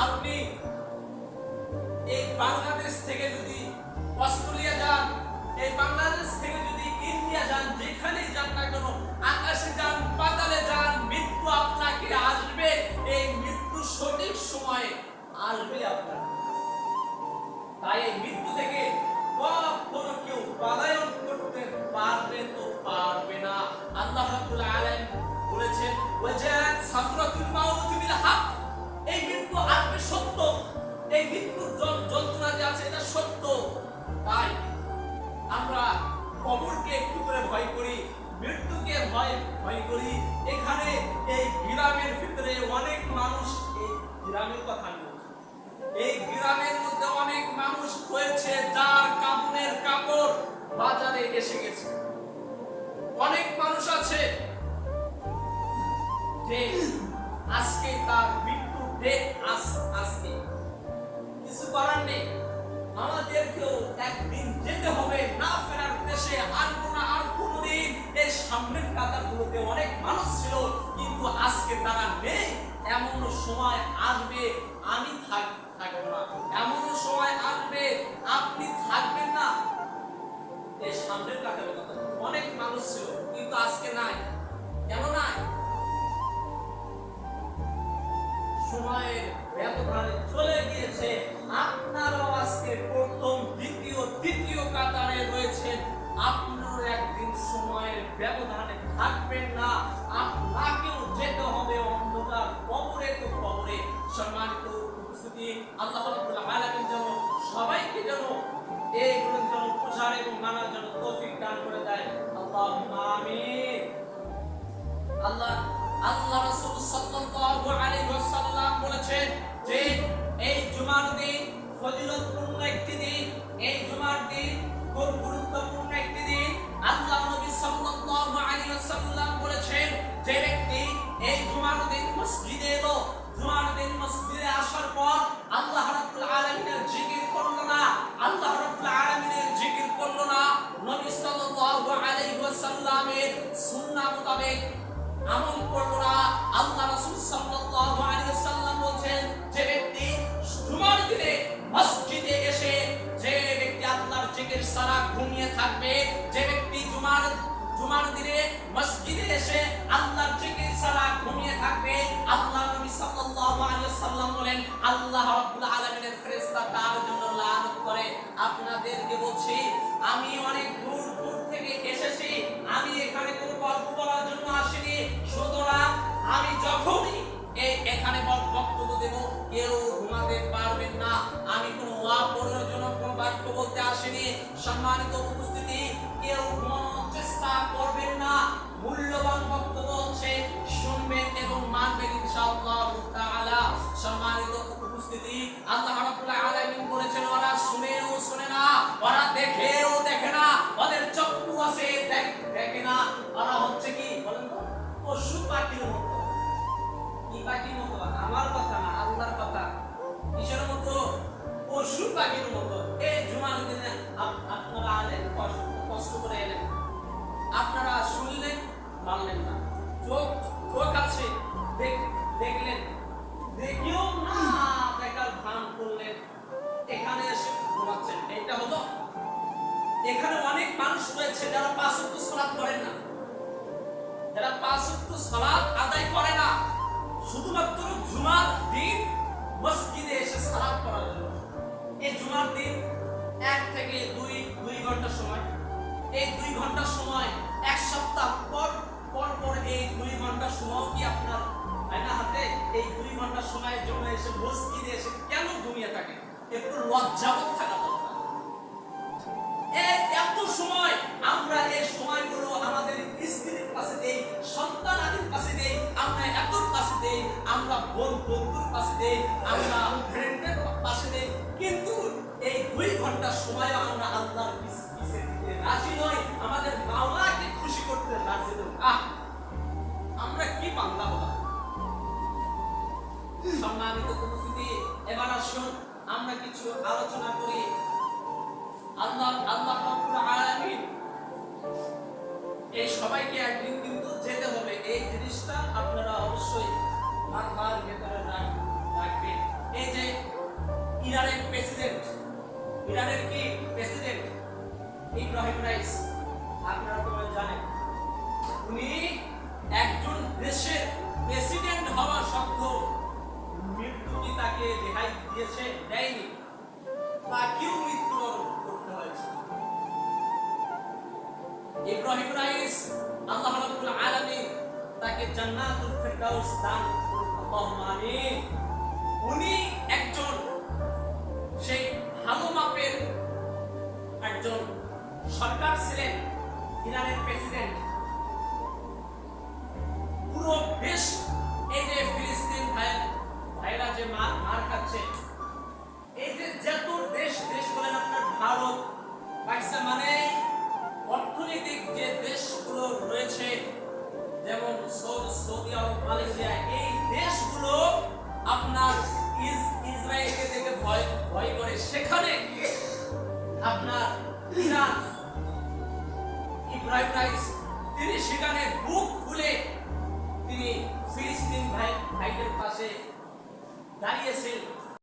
আপনি এই বাংলাদেশ থেকে যদি অস্ট্রেলিয়া যান, এই বাংলাদেশ থেকে যদি ইন্ডিয়া যান, যেখানেই যান না কেন, আকাশে যান, পাতালে যান, মৃত্যু আপনাকে আসবে। এই মৃত্যু সঠিক সময়ে আসবে আপনার। তাই এই মৃত্যু থেকে কখনো কেউ পলায়ন করতে পারবে তো পারবে না। আল্লাহ রাব্বুল আলামিন বলেছেন, ওয়াজাত সাকরাতুল মাউত বিল হক। এই মৃত্যু আসবে সত্য, এই মৃত্যুর যন্ত্রণা যে আছে এটা সত্য। তাই আমরা কবরকে একটু করে ভয় করি, মৃত্যুকে ভয় করি। এখানে এই গ্রামের ভিতরে অনেক মানুষ, এই গ্রামের কথা আমি বলছি, এই গ্রামের মধ্যে অনেক মানুষ রয়েছে যার কাপড়ের কাপড় বাজারে এসে গেছে। অনেক মানুষ আছে যে আজকে তার মৃত্যু ডেট আজকে, কিছু করার নেই। আমাদেরকেও একদিন যেতে হবে, না ফেরার দেশে আসবো না আর কোনদিন। এই সামনের কাতারগুলোতে অনেক মানুষ ছিল, কিন্তু আজকে তারা নেই। এমন সময় আসবে আমি থাকবো না, এমন সময় আসবে আপনি থাকবেন না। এই সামনের কাতারে অনেক মানুষ ছিল, কিন্তু আজকে নাই। কেন নাই? সময়ের ব্যবধানে চলে গিয়েছে। আপনারাও আজকে প্রথম, দ্বিতীয়, তৃতীয় কাতারে রয়েছেন। আপনার একদিন সময়ের ব্যবধানে থাকবেন না, আপনাকেও যেতে হবে অন্ধকার কবরে। তো কবরে সম্মানিত উপস্থিতি, আল্লাহ রাব্বুল আলামিন যেন সবাইকে যেন এইগুলো যেন প্রচার এবং মানার জন্য তৌফিক দান করে দেয়। আল্লাহুম্মা আমিন। আল্লাহ রাসূল সাল্লাল্লাহু আলাইহি ওয়াসাল্লাম বলেছেন যে এই জুমার দিন ফজিলতপূর্ণ একটি দিন, এই জুমার দিন খুব গুরুত্বপূর্ণ একটি দিন। আল্লাহ নবী সাল্লাল্লাহু আলাইহি ওয়াসাল্লাম বলেছেন যে ব্যক্তি এই জুমার দিন মসজিদে এলো, জুমার দিন মসজিদে আসার পর আল্লাহ রাব্বুল আলামিনের জিকির করলো না, আল্লাহ রাব্বুল আলামিনের জিকির করলো না, নবী সাল্লাল্লাহু আলাইহি ওয়াসাল্লামের সুন্নাহ মোতাবেক আমল করলো না, আল্লাহ রাসূল সাল্লাল্লাহু আলাইহি ওয়াসাল্লাম বলেন যে ব্যক্তি জুমার দিনে মসজিদে এসে, যে ব্যক্তি আল্লাহর জিকির ছাড়া ঘুমিয়ে থাকবে, যে ব্যক্তি জুমার দিনে মসজিদে এসে আল্লাহর জিকির ছাড়া ঘুমিয়ে থাকবে, আল্লাহ নবী সাল্লাল্লাহু আলাইহি ওয়াসাল্লাম বলেন আল্লাহ রাব্বুল আলামিনের ফেরেশতা তার জন্য লানত করে। আপনাদেরকে বলছি, আমি অনেক দূর থেকে এসেছি, আমি এখানে কোনো গল্প বলার জন্য আসিনি। সুতরাং আমি যখনই এখানে বক্তব্য দেব, কেউ ঘুমাতে পারবেন না। আমি কোনো অপ্রয়োজনীয় জন্য কোনো বাক্য বলতে আসিনি। সম্মানিত উপস্থিতি, কেউ ঘুমানোর চেষ্টা করবেন না। মূল্যবান বক্তব্য হচ্ছে শুনবেন এবং মানবেন ইনশাআল্লাহ তাআলা। সম্মানিত উপস্থিতি, আল্লাহ রাব্বুল আলামিন বলেছেন ওরা শুনেও শোনে না, ওরা দেখেও দেখে না, ওদের চক্ষু আছে দেখে না, ওরা হচ্ছে কি বলেন তো, পশু পাখির মতো। কি পাখির মতো? আমার কথা না, আল্লাহর কথা। কিসের মতো? পশু পাখির মতো। এই জুমার দিনে আপনারা আলেন, কষ্ট করে এলেন, আপনারা শুনলেন, মানলেন না। চোখ আছে, দেখলেন, দেখিও না দেখার ভান করলেন, এখানে এসে ঘুমাচ্ছেন। এটা হলো, এখানে অনেক মানুষ রয়েছে যারা 5 ওয়াক্ত সালাত করেন না, যারা 5 ওয়াক্ত সালাত আদায় করে না, শুধুমাত্র জুমার দিন মসজিদে এসে সালাত করার জন্য। এই জুমার দিন 1 থেকে 2 ঘন্টা সময়, এই 2 ঘন্টা সময় এক সপ্তাহ পর এই 2 ঘন্টা সময় কি আপনার আয়না হাতে? এই 2 ঘন্টা সময়ের জন্য এসে মসজিদে এসে কেন ঘুমিয়ে থাকে? একটু লজ্জাবোধ থাকা দরকার। এত সময় আমরা এই সময়গুলো আমাদের স্ত্রীর কাছে দেই, সন্তানাদের কাছে দেই, আমরা এতর কাছে দেই, আমরা বন্ধুর কাছে দেই, আমরা ফ্রেন্ডের কাছে দেই, কিন্তু এই 2 ঘন্টা সময় আমরা আল্লাহর পিছে রাজি নই, আমাদের মাওলাকে খুশি করতে রাজি নই। আমরা কি বান্দা হলাম? সম্মানিত উপস্থিতি, এবার আসুন আমরা কিছু আলোচনা করি। আল্লাহ রাব্বুল আলামিন এই সবাইকে একদিন কিন্তু যেতে হবে, এই জিনিসটা আপনারা অবশ্যই মাথার ভেতরে রাখবেন। এই যে ইরানের কি প্রেসিডেন্ট ইব্রাহিম রাইস, আপনারা তো জানেন উনি একজন দেশের প্রেসিডেন্ট হওয়া সত্ত্বেও মৃত্যু কি তাকে রেহাই দিয়েছে? দেয়নি, তাকেও মৃত্যুবরণ করতে হয়েছে। ইব্রাহিম রাইস আল্লাহ রাব্বুল আলামিন তাকে জান্নাতুল ফিরদাউস দান করুন, আল্লাহুম্মা আমিন। উনি একজন সেই ভালো মাপের একজন সরকার ছিলেন, ইরানের প্রেসিডেন্ট। পুরো দেশ এই যে ফিলিস্তিন ভাইরা যে মার খাচ্ছে, এই যে যত দেশ বলেন আপনার ভারত, পাকিস্তান, মানে অর্থনৈতিক যে দেশগুলো রয়েছে যেমন সৌদি আরব, মালয়েশিয়া, এই দেশগুলো আপনার ইসরায়েলকে দেখে ভয় করে। সেখানে আপনার ইরান ইব্রাহিম রাইস তিনি সেখানে বুক খুলে তিনি ফিলিস্তিন ভাইদের পাশে দাঁড়িয়েছেন।